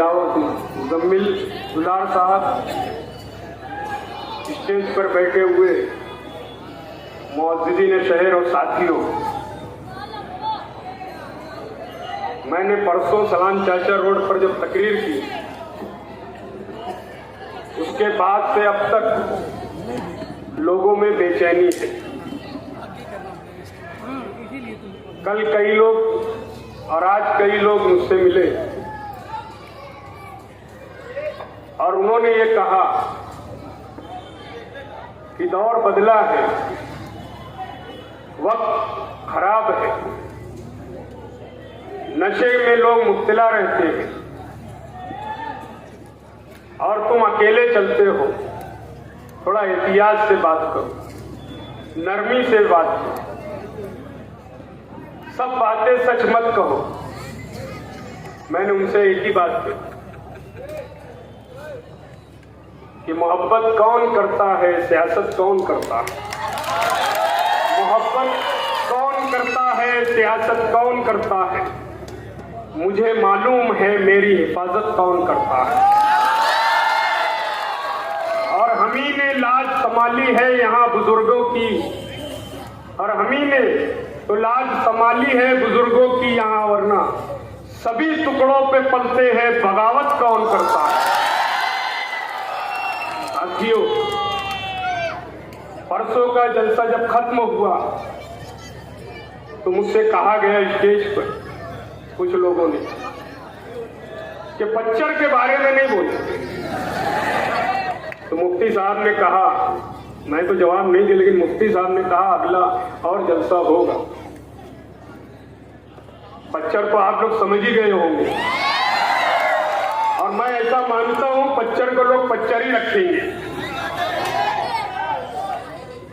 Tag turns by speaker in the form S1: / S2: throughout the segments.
S1: सजावट मुजम्मिल दुलार साहब, स्टेज पर बैठे हुए मुअज्जिदीन शहर और साथियों, मैंने परसों सलाम चाचा रोड पर जब तकरीर की, उसके बाद से अब तक लोगों में बेचैनी है। कल कई लोग और आज कई लोग मुझसे मिले और उन्होंने ये कहा कि दौर बदला है, वक्त खराब है, नशे में लोग मुब्तला रहते हैं और तुम अकेले चलते हो। थोड़ा एहतियात से बात करो, नरमी से बात करो, सब बातें सच मत कहो। मैंने उनसे एक ही बात कही कि मोहब्बत कौन करता है, सियासत कौन करता है। मोहब्बत कौन करता है, सियासत कौन करता है। मुझे मालूम है मेरी हिफाजत कौन करता है। और हमी ने लाज संभाली है यहाँ बुजुर्गों की, और हमी ने तो लाज संभाली है बुजुर्गों की यहाँ, वरना सभी टुकड़ों पे पलते हैं, बगावत कौन करता है। साथियों, परसों का जलसा जब खत्म हुआ तो मुझसे कहा गया स्टेज पर कुछ लोगों ने कि पच्चर के बारे में नहीं बोले। तो मुफ्ती साहब ने कहा, मैं तो जवाब नहीं दिया, लेकिन मुफ्ती साहब ने कहा अगला और जलसा होगा। पच्चर तो आप लोग समझ ही गए होंगे और मैं ऐसा मानता हूं पच्चर को लोग पच्चर ही रखेंगे।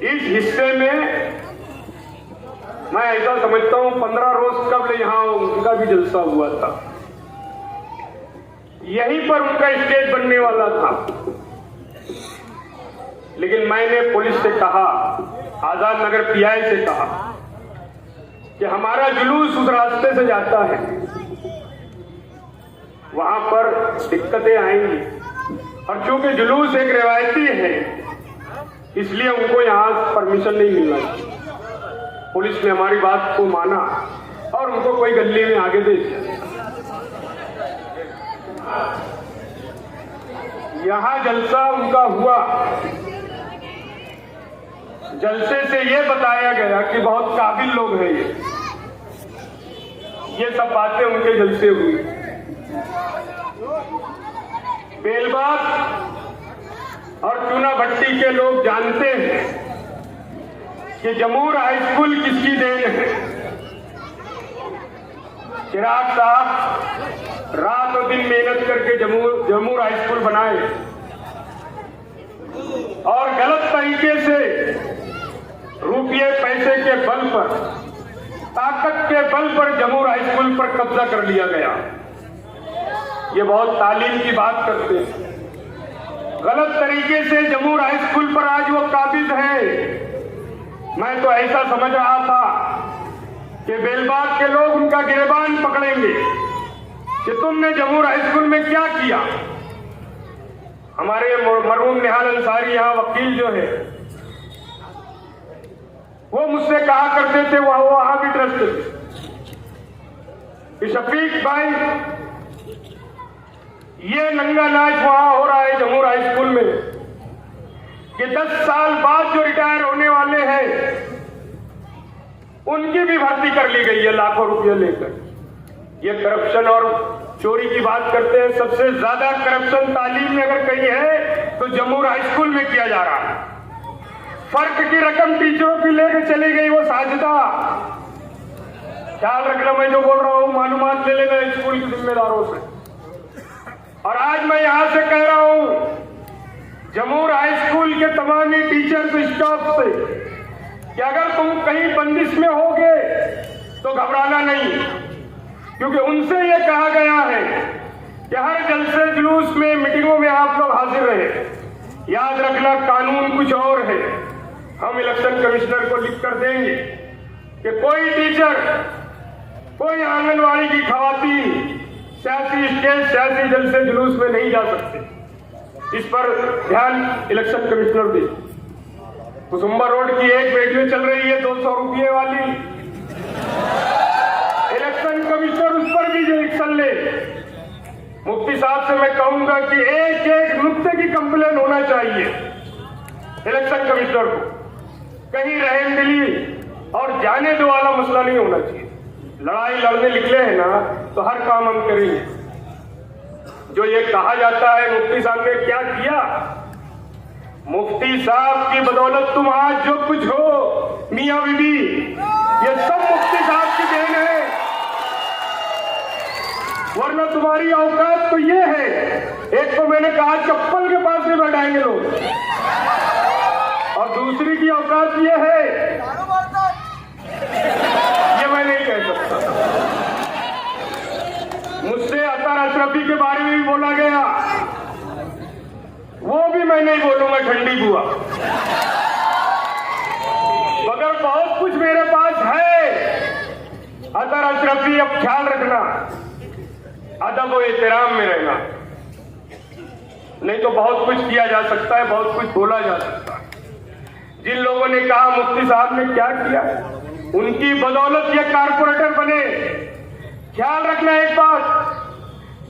S1: इस हिस्से में मैं ऐसा समझता हूं 15 रोज कबल यहां उनका भी जलसा हुआ था, यहीं पर उनका स्टेज बनने वाला था। लेकिन मैंने पुलिस से कहा, आजाद नगर पीआई से कहा कि हमारा जुलूस उस रास्ते से जाता है, वहां पर दिक्कतें आएंगी, और चूंकि जुलूस एक रिवायती है इसलिए उनको यहां परमिशन नहीं मिलना चाहिए। पुलिस ने हमारी बात को माना और उनको कोई गली में आगे दे दिया। यहां जलसा उनका हुआ, जलसे से ये बताया गया कि बहुत काबिल लोग हैं ये सब बातें उनके जलसे हुई। बेलबाग और चूना भट्टी के लोग जानते हैं कि जमूर हाई स्कूल किसकी देन है। चिराग साहब रात और दिन मेहनत करके जमूर हाई स्कूल बनाए और गलत तरीके से रुपये पैसे के बल पर, ताकत के बल पर जमूर हाई स्कूल पर कब्जा कर लिया गया। ये बहुत तालीम की बात करते हैं। गलत तरीके से जमूर हाई स्कूल पर आज वो काबिज है। मैं तो ऐसा समझ रहा था कि बेलबाग के लोग उनका गिरबान पकड़ेंगे कि तुमने जमूर हाई स्कूल में क्या किया। हमारे मरहूम निहाल अंसारी यहाँ वकील जो है वो मुझसे कहा करते थे, वो वहां भी ट्रस्ट थे कि शफीक भाई ये नंगा नाच वहां हो रहा है जमूर हाई स्कूल में कि 10 साल बाद जो रिटायर होने वाले हैं उनकी भी भर्ती कर ली गई है लाखों रुपये लेकर। ये करप्शन और चोरी की बात करते हैं। सबसे ज्यादा करप्शन तालीम में अगर कहीं है तो जमूर हाई स्कूल में किया जा रहा है। फर्क की रकम टीचरों की लेकर चली गई वो साजिदा। ख्याल रखना, मैं जो बोल रहा हूं मालूमात ले लेना स्कूल के जिम्मेदारों से। और आज मैं यहां से कह रहा हूं जमूर हाई स्कूल के तमाम ही टीचर्स स्टाफ से कि अगर तुम कहीं बंदिश में होगे तो घबराना नहीं, क्योंकि उनसे यह कहा गया है कि हर जलसे जुलूस में मीटिंगों में आप लोग हाजिर रहे। याद रखना कानून कुछ और है। हम इलेक्शन कमिश्नर को लिख कर देंगे कि कोई टीचर, कोई आंगनवाड़ी की खवातीन सियासी स्टेज, सियासी जलसे जुलूस में नहीं जा सकते। इस पर ध्यान इलेक्शन कमिश्नर दे। कुसुम्बर रोड की एक वीडियो चल रही है 200 रुपये वाली, इलेक्शन कमिश्नर उस पर भी एक्शन ले। मुफ्ती साहब से मैं कहूंगा कि एक एक नुक्ते की कंप्लेन होना चाहिए इलेक्शन कमिश्नर को। कहीं रहमदिली और जाने दो वाला मसला नहीं होना चाहिए। लड़ाई लड़ने निकले हैं ना तो हर काम हम करेंगे। जो ये कहा जाता है मुफ्ती साहब ने क्या किया, मुफ्ती साहब की बदौलत तुम आज जो कुछ हो मियां बीबी, ये सब मुफ्ती साहब की देन है। वरना तुम्हारी औकात तो ये है, एक तो मैंने कहा चप्पल के पास नहीं बैठाएंगे लोग, और दूसरी की औकात ये है, ये मैं नहीं कह सकता। मुझसे अतर अशरफी के बारे में भी बोला गया, वो भी मैं नहीं बोलूंगा ठंडी बुआ, मगर बहुत कुछ मेरे पास है। अतर अशरफी अब ख्याल रखना, अदब और एहतराम में रहना, नहीं तो बहुत कुछ किया जा सकता है, बहुत कुछ बोला जा सकता है। जिन लोगों ने कहा मुफ्ती साहब ने क्या किया, उनकी बदौलत ये कारपोरेटर बने। ख्याल रखना एक बात,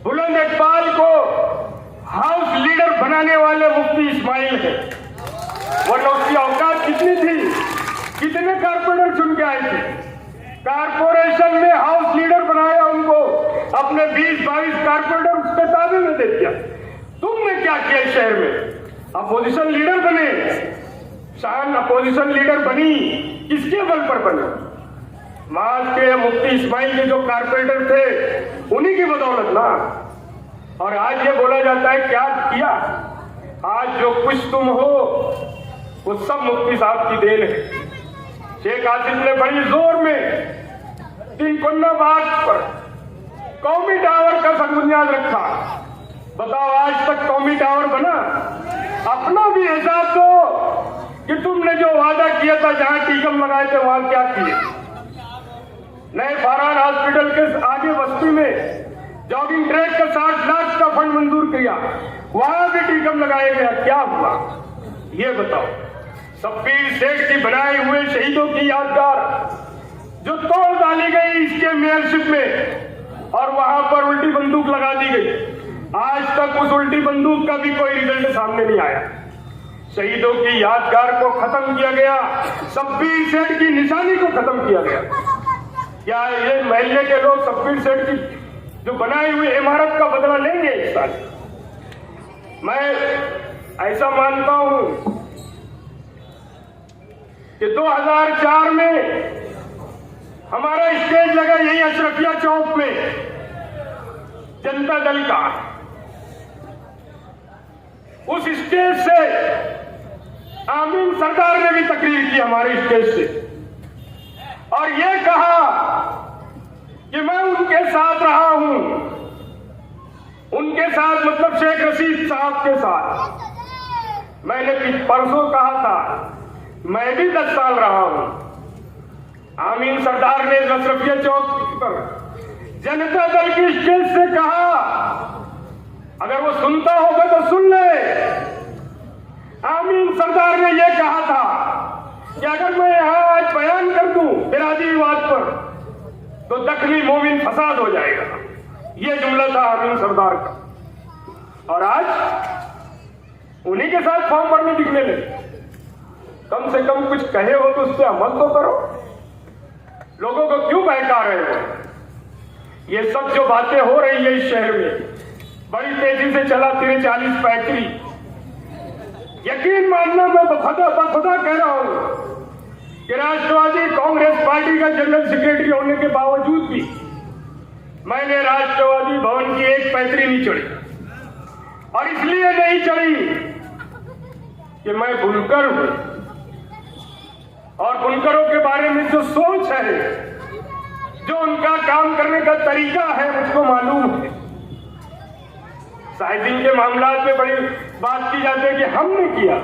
S1: बुलंद इकबाल को हाउस लीडर बनाने वाले मुफ्ती इस्माइल है, वरना उसकी औकात कितनी थी, कितने कारपोरेटर चुन के आए थे। कारपोरेशन में हाउस लीडर बनाया उनको, अपने 20-22 कारपोरेटर उसके ताबे में दे दिया। तुमने क्या किया इस शहर में? अपोजिशन लीडर बने, शान अपोजिशन लीडर बनी, किसके बल पर बने? माज के मुफ्ती इस्माइल के जो कारपोरेटर थे उन्हीं की बदौलत ना। और आज ये बोला जाता है क्या किया, आज जो कुछ तुम हो वो सब मुफ्ती साहब की देन है। शेख आसिफ ने बड़ी जोर में तिनकुन्ना बाग पर कौमी टावर का बुनियाद रखा। बताओ आज तक कौमी टावर बना? अपना भी हिसाब दो कि तुमने जो वादा किया था, जहां टीकम लगाए थे वहां क्या किए। नए फरहान हॉस्पिटल के आगे बस्ती में जॉगिंग ट्रैक का 60 लाख का फंड मंजूर किया, वहां भी टीकम लगाया गया, क्या हुआ ये बताओ। शब्बीर सेठ की बनाए हुए शहीदों की यादगार जो तोड़ डाली गई इसके मेयरशिप में, और वहां पर उल्टी बंदूक लगा दी गई। आज तक उस उल्टी बंदूक का भी कोई रिजल्ट सामने नहीं आया। शहीदों की यादगार को खत्म किया गया, शब्बीर सेठ की निशानी को खत्म किया गया। क्या ये महल्ले के लोग शब्बीर सेठ की जो बनाई हुई इमारत का बदला लेंगे इस साल? मैं ऐसा मानता हूं कि 2004 में हमारा स्टेज लगा यही अशरफिया चौक में जनता दल का। उस स्टेज से आमीन सरदार ने भी तकरीर की हमारे स्टेज से, और ये कहा कि मैं उनके साथ रहा हूं। उनके साथ मतलब शेख रशीद साहब के साथ। मैंने परसों कहा था मैं भी 10 साल रहा हूं। आमीन सरदार ने अशरफिया चौक पर जनता दल की स्टेज से कहा, अगर वो सुनता होगा तो सुन ले। आमीन सरदार ने यह कहा था कि अगर मैं यहां आज बयान कर दूं बिरादरीवाद पर तो दखली मोमिन फसाद हो जाएगा। यह जुमला था आमीन सरदार का। और आज उन्हीं के साथ फॉर्म भरने दिखने लगे। कम से कम कुछ कहे हो तो उस पर अमल तो करो। लोगों को क्यों बहका रहे हो? ये सब जो बातें हो रही है इस शहर में, बड़ी तेजी से चला 43 फैक्ट्री। यकीन मानना, मैं बखुदा कह रहा हूं कि राष्ट्रवादी कांग्रेस पार्टी का जनरल सेक्रेटरी होने के बावजूद भी मैंने राष्ट्रवादी भवन की एक पैतरी नहीं चढ़ी। और इसलिए नहीं चढ़ी कि मैं बुनकर हूं, और बुनकरों के बारे में जो सोच है, जो उनका काम करने का तरीका है, मुझको मालूम है। साइजिंग के मामलात में बड़ी बात की जाती है कि हमने किया,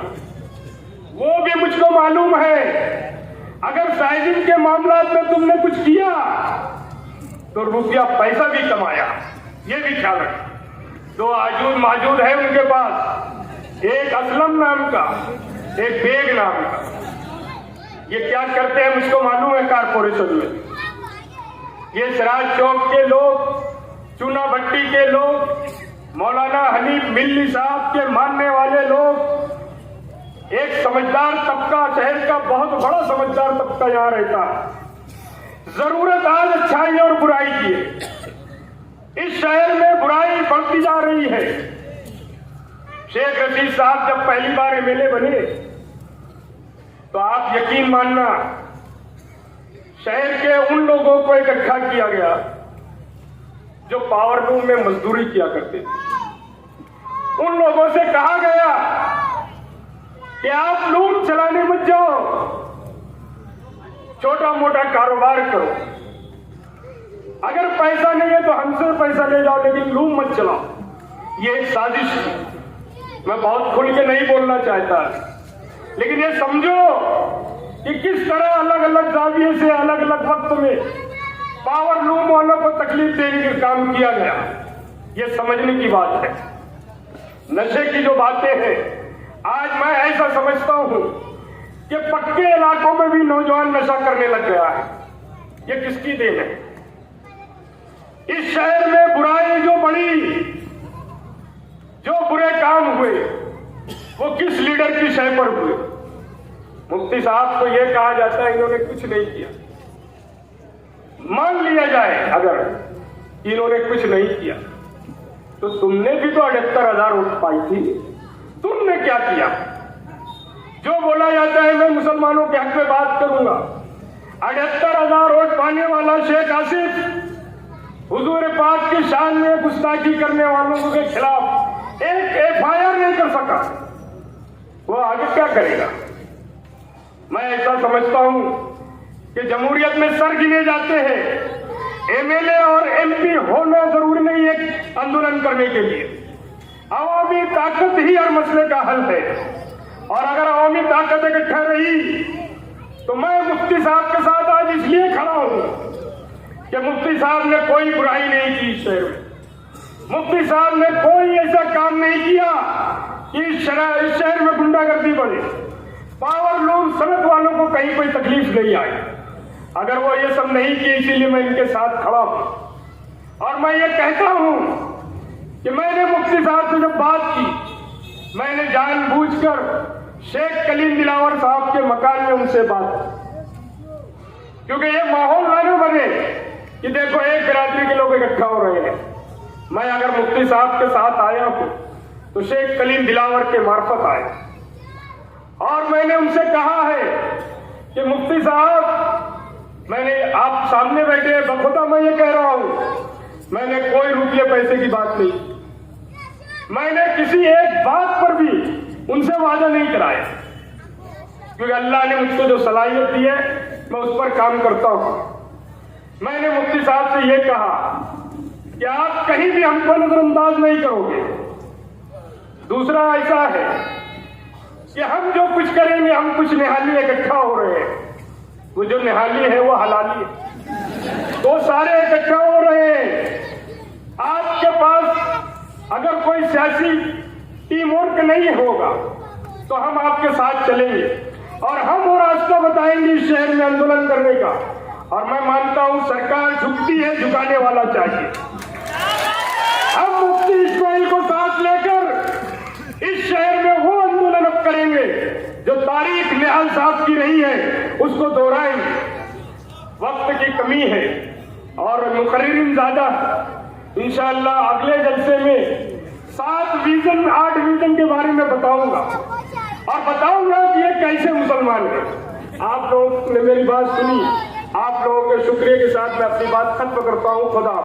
S1: वो भी मुझको मालूम है। अगर साइजिंग के मामलात में तुमने कुछ किया तो रुपया पैसा भी कमाया, ये भी ख्याल रखें। 2 आजूद माजूद है उनके पास, एक असलम नाम का, एक बेग नाम का। ये क्या करते हैं मुझको मालूम है कारपोरेशन में। ये सिराज चौक के लोग, चूना भट्टी के लोग, मौलाना हनीफ मिल्ली साहब के मानने वाले लोग, एक समझदार तबका, शहर का बहुत बड़ा समझदार तबका यहां रहता है। जरूरत आज अच्छाई और बुराई की है। इस शहर में बुराई बढ़ती जा रही है। शेख रशीद साहब जब पहली बार एमएलए बने तो आप यकीन मानना, शहर के उन लोगों को इकट्ठा किया गया जो पावर लूम में मजदूरी किया करते थे। उन लोगों से कहा गया कि आप लूम चलाने मत जाओ, छोटा मोटा कारोबार करो, अगर पैसा नहीं है तो हमसे पैसा ले जाओ, लेकिन लूम मत चलाओ। ये एक साजिश है। मैं बहुत खुल के नहीं बोलना चाहता, लेकिन ये समझो कि किस तरह अलग अलग जाविये से अलग अलग वक्त में पावर लूम वालों को तकलीफ देने का काम किया गया। ये समझने की बात है। नशे की जो बातें हैं, आज मैं ऐसा समझता हूं कि पक्के इलाकों में भी नौजवान नशा करने लग गया है। ये किसकी देन है? इस शहर में बुराई जो बढ़ी, जो बुरे काम हुए, वो किस लीडर की शय पर हुए? मुफ्ती साहब को यह कहा जाता है इन्होंने कुछ नहीं किया। मान लिया जाए अगर इन्होंने कुछ नहीं किया, तो तुमने भी तो 78,000 वोट पाई थी, तुमने क्या किया? जो बोला जाता है मैं मुसलमानों के हक में बात करूंगा, 78,000 वोट पाने वाला शेख आसिफ हुजूर पाक की शान में गुस्ताखी करने वालों के खिलाफ एक एफआईआर नहीं कर सका, वो आगे क्या करेगा? मैं ऐसा समझता हूं कि जमहूरियत में सर गिने जाते हैं। एमएलए और एमपी होना जरूरी नहीं है आंदोलन करने के लिए। अवामी ताकत ही हर मसले का हल है, और अगर अवामी ताकत इकट्ठा रही तो मैं मुफ्ती साहब के साथ आज इसलिए खड़ा हूं कि मुफ्ती साहब ने कोई बुराई नहीं की इस शहर में। मुफ्ती साहब ने कोई ऐसा काम नहीं किया कि इस शहर में गुंडागर्दी बढ़े, पावर लूम सनत वालों को कहीं कोई तकलीफ नहीं आई। अगर वो ये सब नहीं किए, इसीलिए मैं इनके साथ खड़ा हूं। और मैं ये कहता हूं कि मैंने मुफ्ती साहब से जब बात की, मैंने जानबूझकर शेख कलीम दिलावर साहब के मकान में उनसे बात की, क्योंकि ये माहौल ना बने कि देखो एक बिरादरी के लोग इकट्ठा हो रहे हैं। मैं अगर मुफ्ती साहब के साथ आया हूं तो शेख कलीम दिलावर के मार्फत आया, और मैंने उनसे कहा है कि मुफ्ती साहब, मैंने आप सामने बैठे हैं, बखुदा मैं ये कह रहा हूं, मैंने कोई रुपये पैसे की बात नहीं, मैंने किसी एक बात पर भी उनसे वादा नहीं कराया, क्योंकि अल्लाह ने मुझको जो सलाहियत दी है मैं उस पर काम करता हूं। मैंने मुफ्ती साहब से ये कहा कि आप कहीं भी हमको नजरअंदाज नहीं करोगे। दूसरा ऐसा है कि हम जो कुछ करेंगे, हम कुछ निहाली इकट्ठा हो रहे हैं, वो जो निहाली है वो हलाली है, तो सारे इकट्ठा हो रहे हैं। आपके पास अगर कोई सियासी टीम वर्क नहीं होगा तो हम आपके साथ चलेंगे, और हम वो रास्ता बताएंगे इस शहर में आंदोलन करने का। और मैं मानता हूं सरकार झुकती है, झुकाने वाला चाहिए। हम मुफ्ती इस्माइल को साथ लेकर इस शहर में वो आंदोलन अब करेंगे जो तारीख निहाल साहब की रही है, उसको दोहराएंगे। वक्त की कमी है और मुकर्रिरीन ज्यादा। इंशाअल्लाह अगले जलसे में 7 विजन 8 विजन के बारे में बताऊंगा, और बताऊंगा कि ये कैसे मुसलमान है। आप लोगों ने मेरी बात सुनी, आप लोगों के शुक्रिया के साथ मैं अपनी बात खत्म करता हूं। खुदा